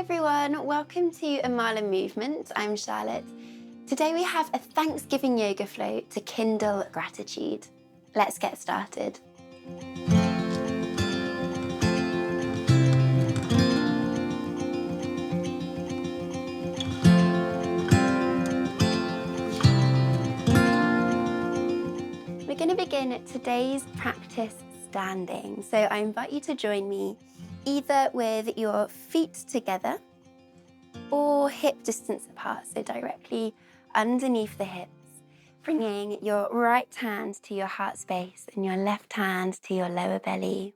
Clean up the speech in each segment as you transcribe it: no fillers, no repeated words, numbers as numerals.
everyone, welcome to Amala Movement. I'm Charlotte. Today we have a Thanksgiving yoga flow to kindle gratitude. Let's get started. We're going to begin today's practice standing. So I invite you to join me either with your feet together or hip distance apart, so directly underneath the hips, bringing your right hand to your heart space and your left hand to your lower belly.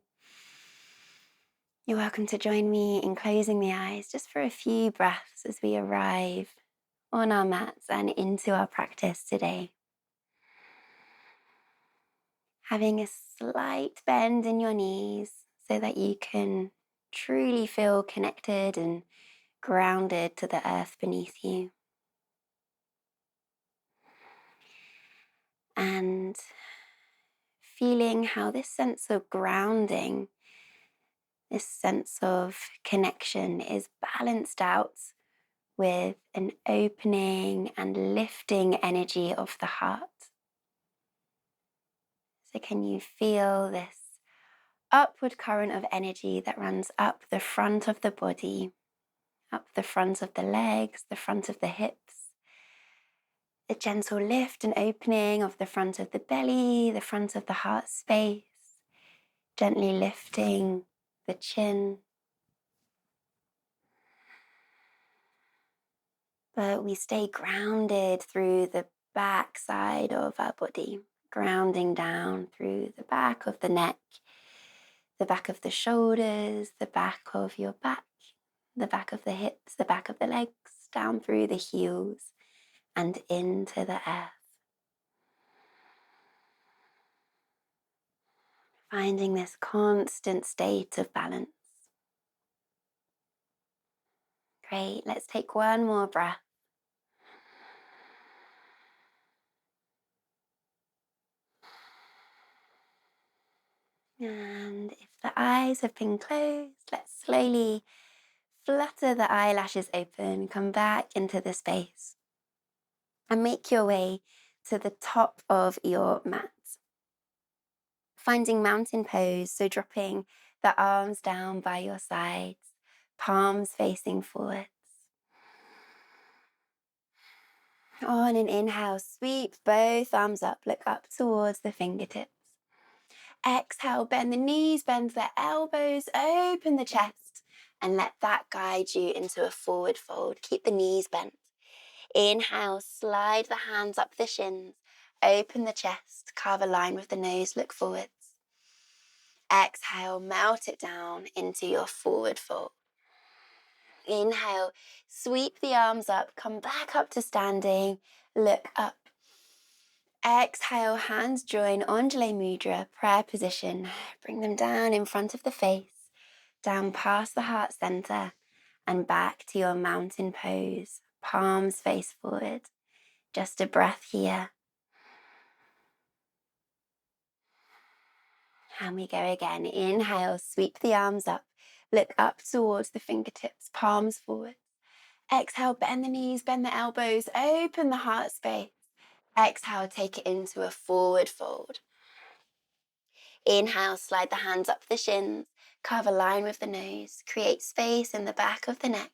You're welcome to join me in closing the eyes just for a few breaths as we arrive on our mats and into our practice today. Having a slight bend in your knees so that you can truly feel connected and grounded to the earth beneath you. And feeling how this sense of grounding, this sense of connection is balanced out with an opening and lifting energy of the heart. So can you feel this upward current of energy that runs up the front of the body, up the front of the legs, the front of the hips, a gentle lift and opening of the front of the belly, the front of the heart space, gently lifting the chin. But we stay grounded through the back side of our body, grounding down through the back of the neck, the back of the shoulders, the back of your back, the back of the hips, the back of the legs, down through the heels and into the earth. Finding this constant state of balance. Great, let's take one more breath. And if the eyes have been closed, let's slowly flutter the eyelashes open, come back into the space and make your way to the top of your mat. Finding mountain pose, so dropping the arms down by your sides, palms facing forwards. On an inhale, sweep both arms up, look up towards the fingertips. Exhale, bend the knees, bend the elbows, open the chest, and let that guide you into a forward fold. Keep the knees bent. Inhale, slide the hands up the shins, open the chest, carve a line with the nose, look forwards. Exhale, melt it down into your forward fold. Inhale, sweep the arms up, come back up to standing, look up. Exhale, hands join, Anjali Mudra, prayer position. Bring them down in front of the face, down past the heart center, and back to your mountain pose. Palms face forward. Just a breath here. And we go again. Inhale, sweep the arms up, look up towards the fingertips, palms forward. Exhale, bend the knees, bend the elbows, open the heart space. Exhale, take it into a forward fold. Inhale, slide the hands up the shins, carve a line with the nose, create space in the back of the neck.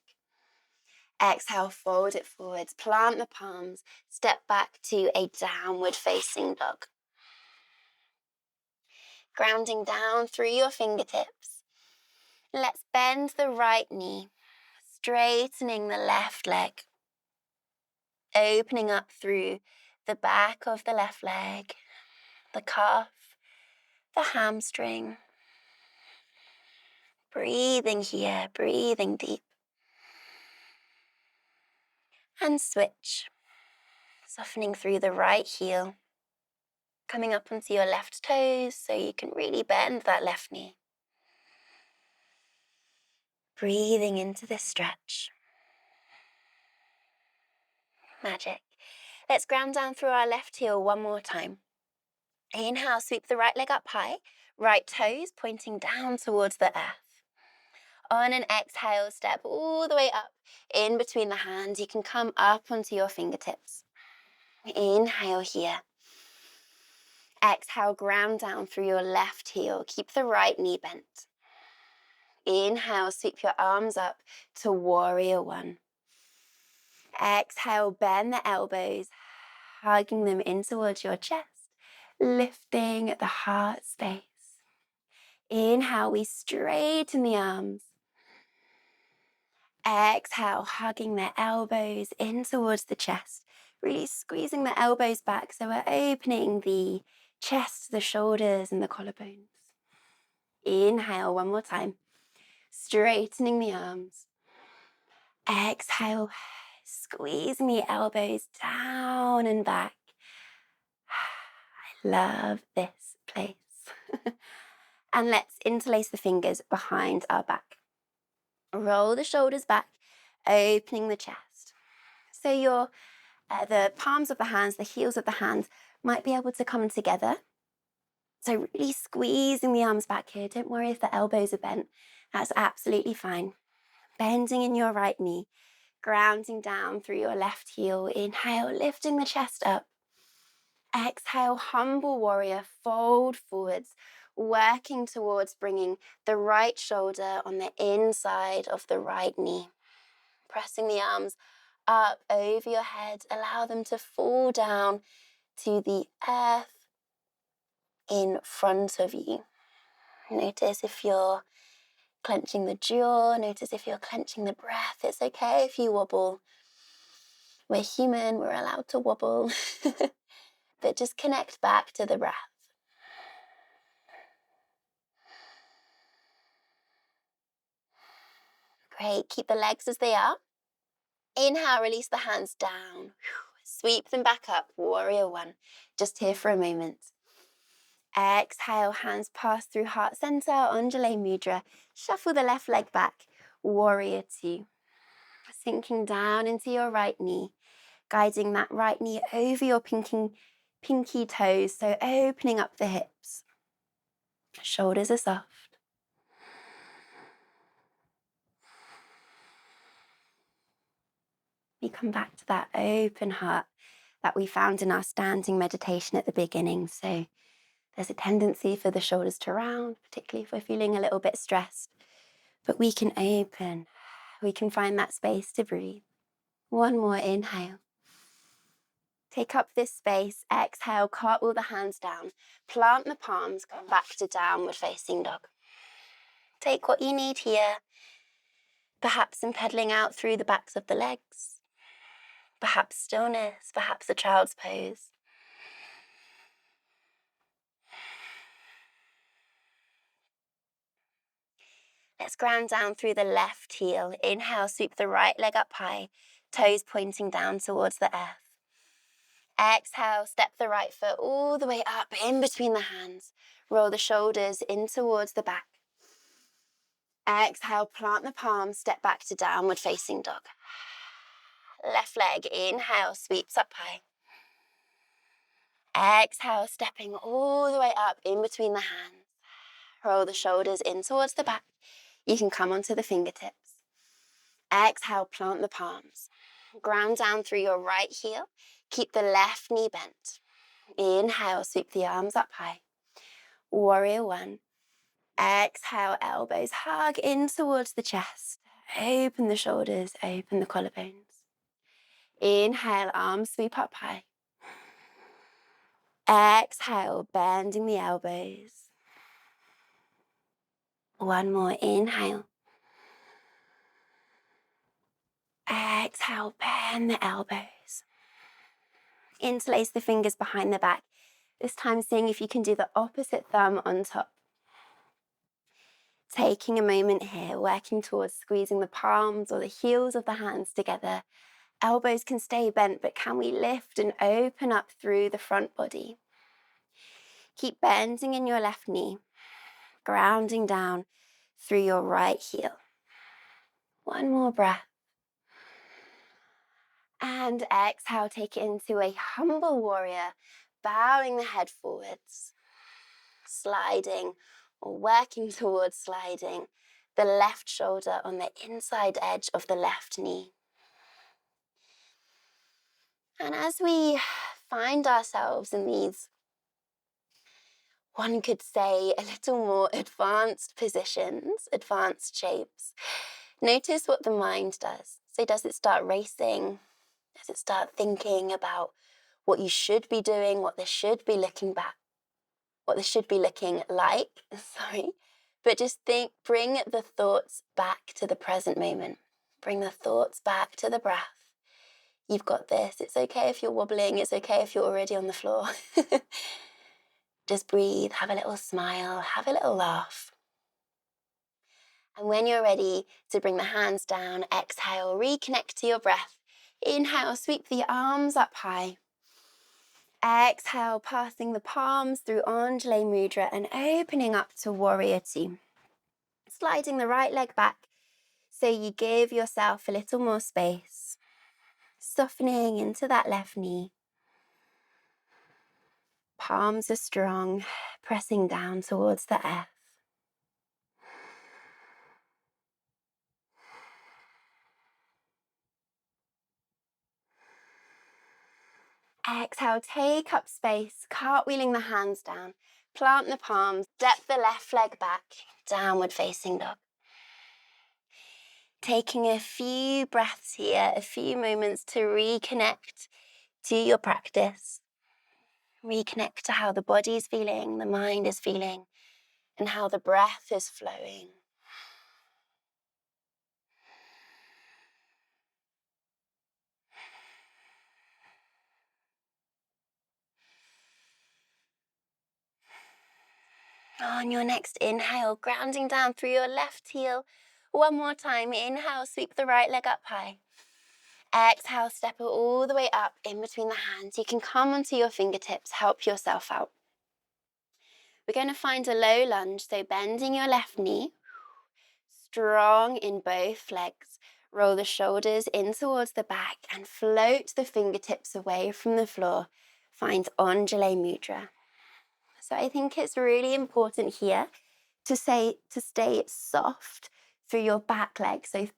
Exhale, fold it forwards, plant the palms, step back to a downward facing dog. Grounding down through your fingertips. Let's bend the right knee, straightening the left leg, opening up through the back of the left leg, the calf, the hamstring. Breathing here, breathing deep. And switch, softening through the right heel, coming up onto your left toes so you can really bend that left knee. Breathing into this stretch. Magic. Let's ground down through our left heel one more time. Inhale, sweep the right leg up high, right toes pointing down towards the earth. On an exhale, step all the way up in between the hands. You can come up onto your fingertips. Inhale here. Exhale, ground down through your left heel. Keep the right knee bent. Inhale, sweep your arms up to warrior one. Exhale, bend the elbows, hugging them in towards your chest, lifting at the heart space. Inhale, we straighten the arms. Exhale, hugging the elbows in towards the chest, really squeezing the elbows back so we're opening the chest, the shoulders and the collarbones. Inhale, one more time, straightening the arms. Exhale, squeezing the elbows down and back. I love this place. And let's interlace the fingers behind our back. Roll the shoulders back, opening the chest. So the palms of the hands, the heels of the hands might be able to come together. So really squeezing the arms back here. Don't worry if the elbows are bent. That's absolutely fine. Bending in your right knee, grounding down through your left heel. Inhale, lifting the chest up. Exhale, humble warrior, fold forwards, working towards bringing the right shoulder on the inside of the right knee. Pressing the arms up over your head, allow them to fall down to the earth in front of you. Notice if you're clenching the jaw, notice if you're clenching the breath. It's okay if you wobble. We're human, we're allowed to wobble. But just connect back to the breath. Great, keep the legs as they are. Inhale, release the hands down. Sweep them back up, warrior one. Just here for a moment. Exhale, hands pass through heart center, Undulate Mudra. Shuffle the left leg back, warrior two. Sinking down into your right knee, guiding that right knee over your pinky toes, so opening up the hips. Shoulders are soft. We come back to that open heart that we found in our standing meditation at the beginning. So there's a tendency for the shoulders to round, particularly if we're feeling a little bit stressed. But we can open. We can find that space to breathe. One more inhale. Take up this space. Exhale, cartwheel the hands down. Plant the palms, come back to downward facing dog. Take what you need here. Perhaps some pedaling out through the backs of the legs. Perhaps stillness, perhaps a child's pose. Let's ground down through the left heel. Inhale, sweep the right leg up high, toes pointing down towards the earth. Exhale, step the right foot all the way up in between the hands. Roll the shoulders in towards the back. Exhale, plant the palms, step back to downward facing dog. Left leg, inhale, sweeps up high. Exhale, stepping all the way up in between the hands. Roll the shoulders in towards the back. You can come onto the fingertips. Exhale, plant the palms. Ground down through your right heel. Keep the left knee bent. Inhale, sweep the arms up high. Warrior one. Exhale, elbows hug in towards the chest. Open the shoulders, open the collarbones. Inhale, arms sweep up high. Exhale, bending the elbows. One more inhale. Exhale, bend the elbows. Interlace the fingers behind the back. This time seeing if you can do the opposite thumb on top. Taking a moment here, working towards squeezing the palms or the heels of the hands together. Elbows can stay bent, but can we lift and open up through the front body? Keep bending in your left knee, grounding down through your right heel. One more breath. And exhale, take it into a humble warrior, bowing the head forwards, sliding or working towards sliding the left shoulder on the inside edge of the left knee. And as we find ourselves in these, one could say, a little more advanced positions, advanced shapes, notice what the mind does. So does it start racing? Does it start thinking about what you should be doing, what this should be looking back, what this should be looking like? Sorry. But just bring the thoughts back to the present moment. Bring the thoughts back to the breath. You've got this. It's okay if you're wobbling. It's okay if you're already on the floor. Just breathe, have a little smile, have a little laugh. And when you're ready to bring the hands down, exhale, reconnect to your breath. Inhale, sweep the arms up high. Exhale, passing the palms through Anjali Mudra and opening up to Warrior Two. Sliding the right leg back so you give yourself a little more space. Softening into that left knee. Palms are strong, pressing down towards the earth. Exhale, take up space, cartwheeling the hands down. Plant the palms, step the left leg back, downward facing dog. Taking a few breaths here, a few moments to reconnect to your practice. Reconnect to how the body is feeling, the mind is feeling, and how the breath is flowing. On your next inhale, grounding down through your left heel. One more time, inhale, sweep the right leg up high. Exhale, step it all the way up in between the hands. You can come onto your fingertips, help yourself out. We're going to find a low lunge, so bending your left knee, strong in both legs. Roll the shoulders in towards the back and float the fingertips away from the floor. Find Anjali Mudra. So I think it's really important here to stay soft through your back leg. So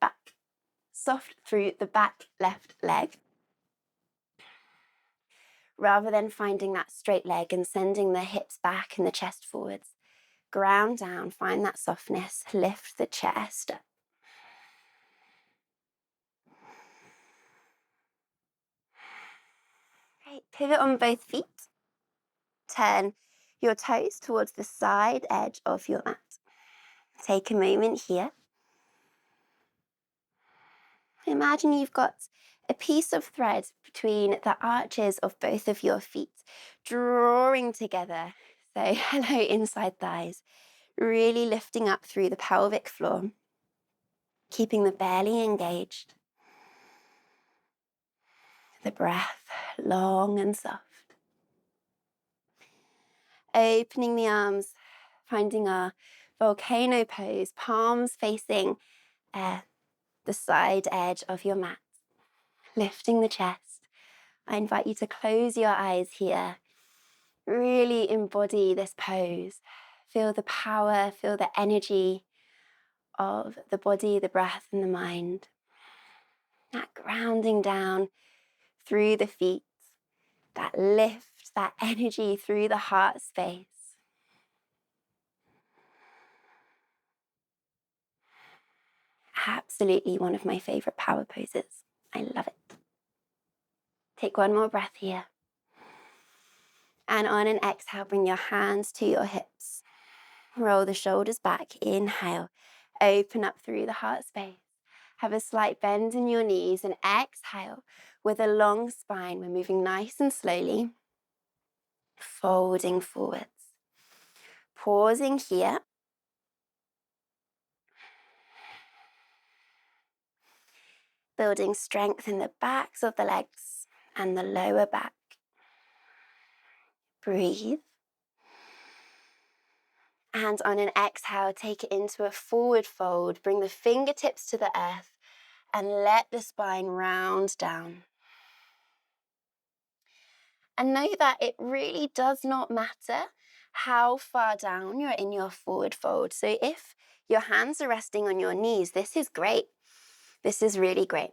soft through the back left leg, rather than finding that straight leg and sending the hips back and the chest forwards. Ground down, find that softness, lift the chest. Great, pivot on both feet. Turn your toes towards the side edge of your mat. Take a moment here. Imagine you've got a piece of thread between the arches of both of your feet, drawing together. So hello inside thighs, really lifting up through the pelvic floor, keeping the belly engaged. The breath long and soft. Opening the arms, finding our volcano pose, palms facing the side edge of your mat. Lifting the chest. I invite you to close your eyes here. Really embody this pose. Feel the power, feel the energy of the body, the breath, and the mind. That grounding down through the feet, that lift, that energy through the heart space. Absolutely one of my favorite power poses. I love it. Take one more breath here. And on an exhale, bring your hands to your hips. Roll the shoulders back. Inhale. Open up through the heart space. Have a slight bend in your knees and exhale with a long spine. We're moving nice and slowly. Folding forwards. Pausing here. Building strength in the backs of the legs and the lower back. Breathe. And on an exhale, take it into a forward fold. Bring the fingertips to the earth and let the spine round down. And know that it really does not matter how far down you're in your forward fold. So if your hands are resting on your knees, this is great. This is really great.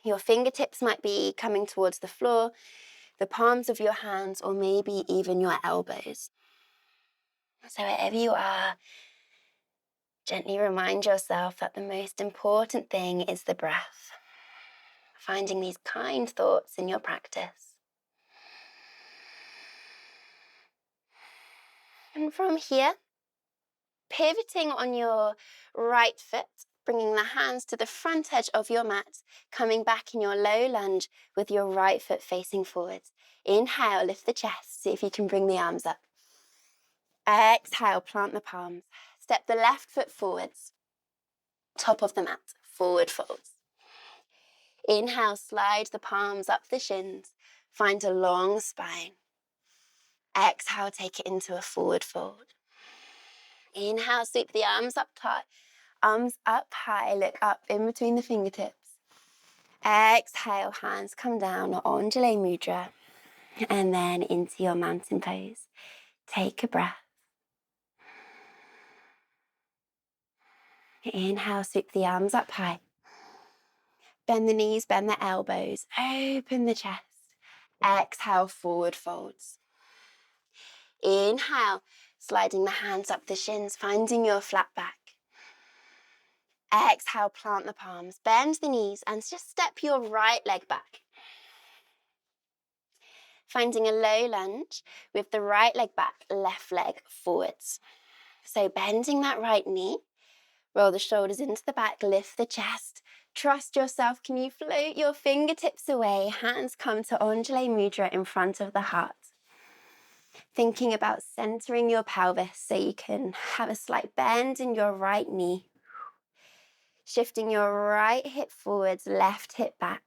Your fingertips might be coming towards the floor, the palms of your hands, or maybe even your elbows. So wherever you are, gently remind yourself that the most important thing is the breath. Finding these kind thoughts in your practice. And from here, pivoting on your right foot, bringing the hands to the front edge of your mat, coming back in your low lunge with your right foot facing forwards. Inhale, lift the chest, see if you can bring the arms up. Exhale, plant the palms. Step the left foot forwards, top of the mat, forward folds. Inhale, slide the palms up the shins, find a long spine. Exhale, take it into a forward fold. Inhale, sweep the arms up high, look up in between the fingertips. Exhale, hands come down, Anjali Mudra, and then into your mountain pose. Take a breath. Inhale, sweep the arms up high. Bend the knees, bend the elbows, open the chest. Exhale, forward folds. Inhale, sliding the hands up the shins, finding your flat back. Exhale, plant the palms, bend the knees, and just step your right leg back. Finding a low lunge with the right leg back, left leg forwards. So bending that right knee, roll the shoulders into the back, lift the chest. Trust yourself. Can you float your fingertips away? Hands come to Anjali Mudra in front of the heart. Thinking about centering your pelvis so you can have a slight bend in your right knee. Shifting your right hip forwards, left hip back.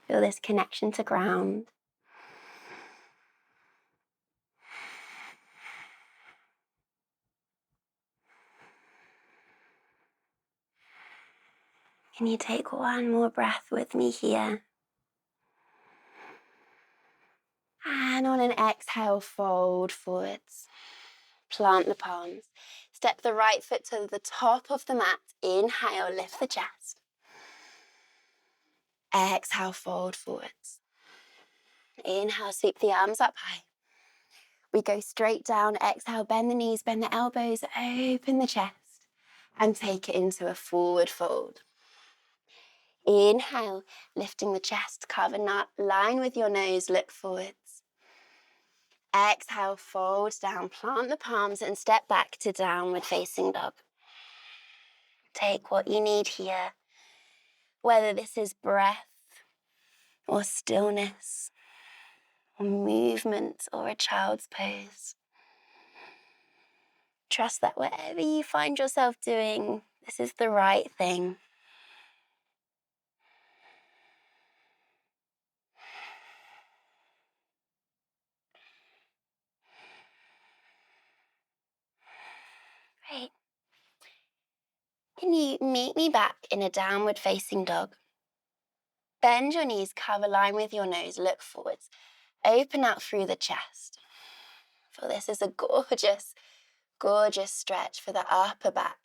Feel this connection to ground. Can you take one more breath with me here? And on an exhale, fold forwards. Plant the palms. Step the right foot to the top of the mat. Inhale, lift the chest. Exhale, fold forwards. Inhale, sweep the arms up high. We go straight down. Exhale, bend the knees, bend the elbows, open the chest, and take it into a forward fold. Inhale, lifting the chest, carve a line with your nose, look forwards. Exhale, fold down, plant the palms and step back to downward facing dog. Take what you need here, whether this is breath or stillness or movement or a child's pose. Trust that whatever you find yourself doing, this is the right thing. Great. Can you meet me back in a downward facing dog? Bend your knees, carve a line with your nose, look forwards. Open out through the chest. Feel this is a gorgeous, gorgeous stretch for the upper back.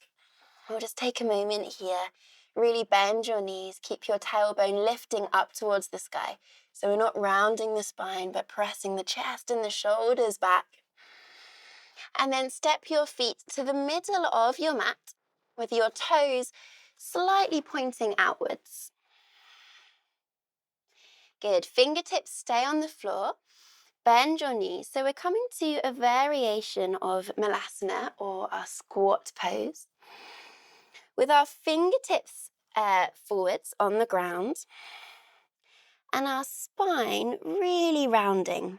We'll just take a moment here. Really bend your knees, keep your tailbone lifting up towards the sky. So we're not rounding the spine, but pressing the chest and the shoulders back. And then step your feet to the middle of your mat with your toes slightly pointing outwards. Good. Fingertips stay on the floor. Bend your knees. So we're coming to a variation of Malasana, or a squat pose. With our fingertips forwards on the ground and our spine really rounding.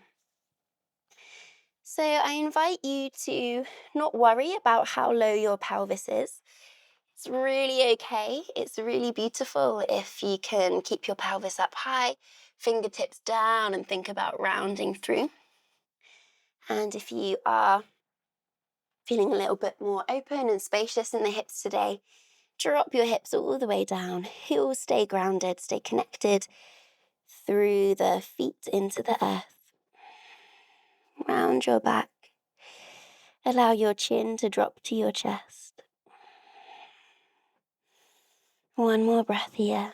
So I invite you to not worry about how low your pelvis is. It's really okay. It's really beautiful if you can keep your pelvis up high, fingertips down, and think about rounding through. And if you are feeling a little bit more open and spacious in the hips today, drop your hips all the way down. Heels stay grounded, stay connected through the feet into the earth. round your back. Allow your chin to drop to your chest. One more breath here.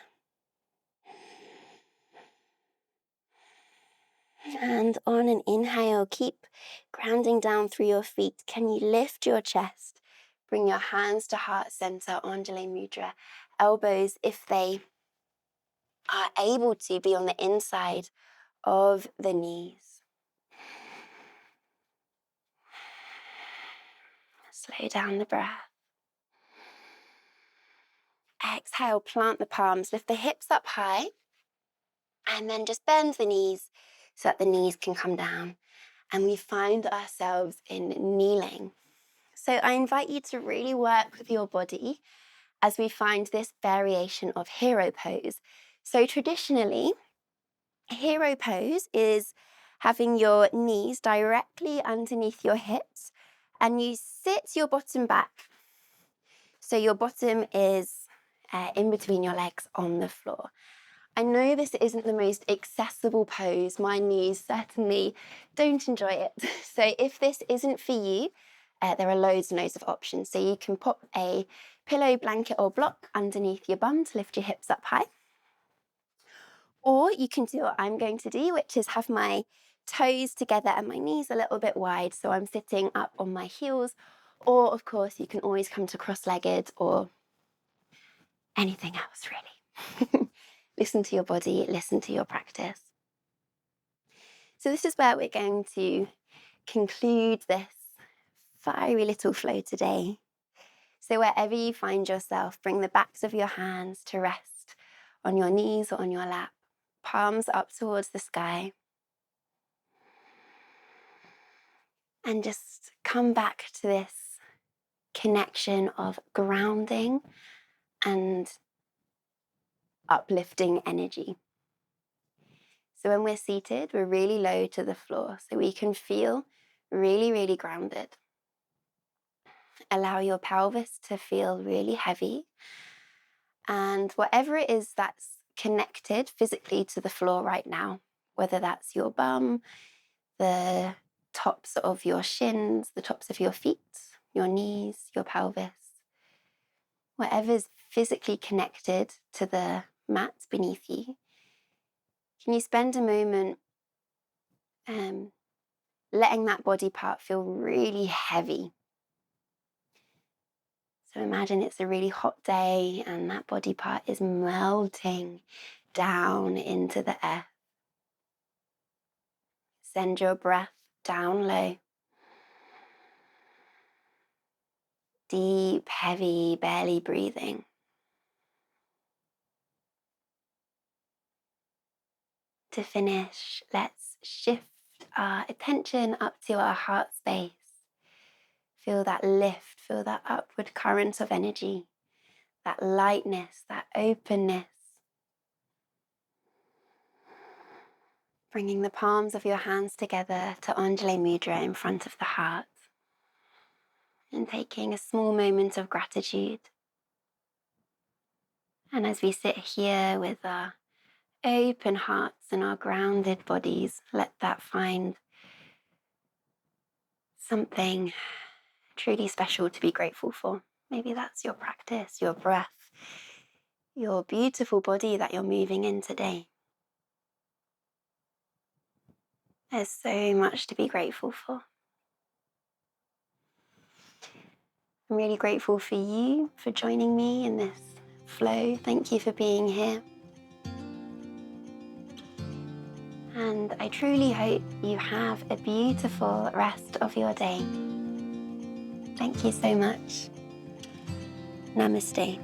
And on an inhale, keep grounding down through your feet. Can you lift your chest? Bring your hands to heart center, Anjali Mudra. Elbows, if they are able to, be on the inside of the knees. Slow down the breath. Exhale, plant the palms, lift the hips up high, and then just bend the knees so that the knees can come down. And we find ourselves in kneeling. So I invite you to really work with your body as we find this variation of hero pose. So traditionally, hero pose is having your knees directly underneath your hips and you sit your bottom back. So your bottom is in between your legs on the floor. I know this isn't the most accessible pose. My knees certainly don't enjoy it. So if this isn't for you, there are loads and loads of options. So you can pop a pillow, blanket or block underneath your bum to lift your hips up high. Or you can do what I'm going to do, which is have my toes together and my knees a little bit wide. So I'm sitting up on my heels. Or of course, you can always come to cross-legged or anything else really. Listen to your body, listen to your practice. So this is where we're going to conclude this fiery little flow today. So wherever you find yourself, bring the backs of your hands to rest on your knees or on your lap, palms up towards the sky. And just come back to this connection of grounding and uplifting energy. So when we're seated, we're really low to the floor, so we can feel really, really grounded. Allow your pelvis to feel really heavy. And whatever it is that's connected physically to the floor right now, whether that's your bum, the tops of your shins, the tops of your feet, your knees, your pelvis, whatever's physically connected to the mat beneath you, can you spend a moment letting that body part feel really heavy? So imagine it's a really hot day and that body part is melting down into the earth. Send your breath down low. Deep, heavy belly breathing. To finish, let's shift our attention up to our heart space. Feel that lift, feel that upward current of energy, that lightness, that openness. Bringing the palms of your hands together to Anjali Mudra in front of the heart. And taking a small moment of gratitude. And as we sit here with our open hearts and our grounded bodies, let that find something truly special to be grateful for. Maybe that's your practice, your breath, your beautiful body that you're moving in today. There's so much to be grateful for. I'm really grateful for you for joining me in this flow. Thank you for being here. And I truly hope you have a beautiful rest of your day. Thank you so much. Namaste.